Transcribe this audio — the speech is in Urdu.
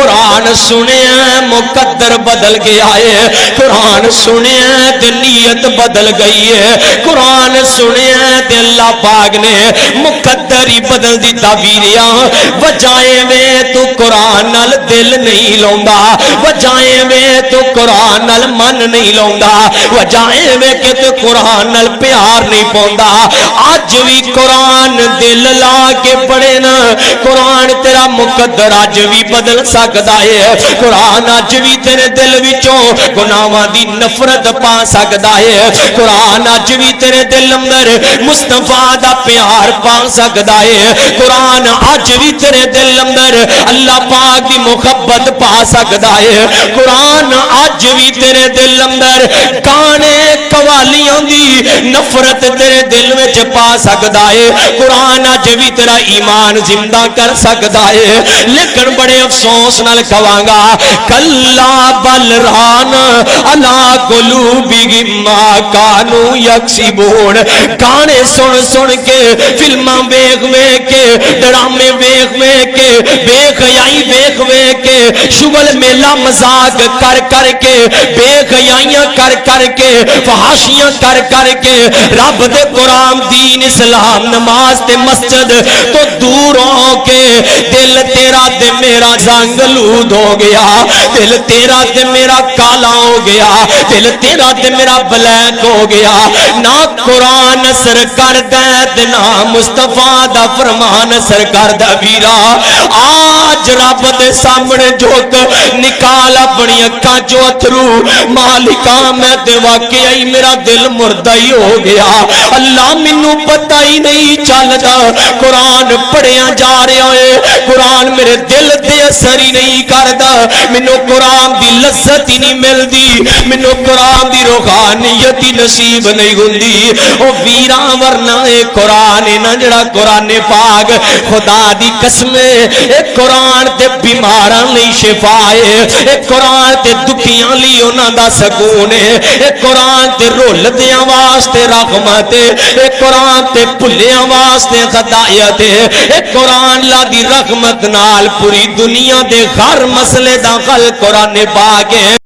قرآن سنیا مقدر بدل گیا ہے، قرآن سنیا تے نیت بدل گئی ہے، قرآن سنیا تے اللہ پاک نے مقدر ہی بدل دی تعبیریاں وجائیں میں تو قرآن نال دل نہیں لوندا، وجائیں میں تو قرآن نال من نہیں لوندا، وجائیں میں کہ تو قرآن نال پیار نہیں پوندا۔ آج بھی قرآن دل لا کے پڑھے نا، قرآن تیرا مقدر آج بھی بدل سکتا ہے، قرآن آج بھی تیرے دل وچوں گناہاں دی نفرت پا سکتا ہے، قرآن آج بھی تیرے دل اندر مصطفیٰ دا پیار پا سکتا ہے، قرآن آج بھی تیرے دل اندر اللہ پاک دی محبت پا سکتا ہے، قرآن آج بھی تیرے دل اندر گانے قوالیاں دی نفرت تیرے دل وچ پا سکتا ہے، قرآن آج بھی تیرا ایمان زندہ کر سکتا ہے۔ لیکن بڑے افسوس نال کہاں گا کلا بل ران علی قلوبہم ما کانوا یکسبون، گانے سن سن کے، فلماں ویکھ ویکھ کے، ڈرامے ویکھ ویکھ کے، بے حیائی ویکھ ویکھ کے، شغل میلہ مذاق کر کر کے، بے حیائیاں کر کر کے، فحاشیاں کر کر کے، رب دے قرآن دین اسلام نماز تے مسجد تو دور ہو کے دل تیرا تے میرا زنگلود ہو گیا، دل تیرا تے میرا کالا ہو گیا، دل تیرا تے میرا بلیک ہو گیا، نہ قرآن اثر کردا تے نہ مصطفیٰ دا فرمان اثر کردا۔ ویرا آج رب دے سامنے جھک نکال اپنی اکھاں چوں اتھرو، مالکا میں تے واقعی میرا دل مردہ ہی ہو گیا، اللہ مینوں پتہ ہی نہیں چلدا، قرآن پڑھیا جا رہا ہے، قرآن میرے دل تے اثر ہی نہیں کردا، مینوں قرآن دی لذت ہی نہیں ملدی، مینوں قرآن دی روحانیت ہی نصیب نہیں ہوندی۔ او ویرا ورنہ اے قرآن نہ جڑا قرآن پاک خدا دی قسم اے قرآن تے بیماراں لئی شفا ہے، اے قرآن تے دکھیاں لئی انہاں دا سکون ہے، اے قرآن تے رولدیاں واسطے رحمت ہے، اے قرآن تے بھلیاں واسطے ہدایت ہے، اے قرآن لا دی رحمت نال پوری دنیا دے ہر مسئلے دا حل قرآن پاک ہے۔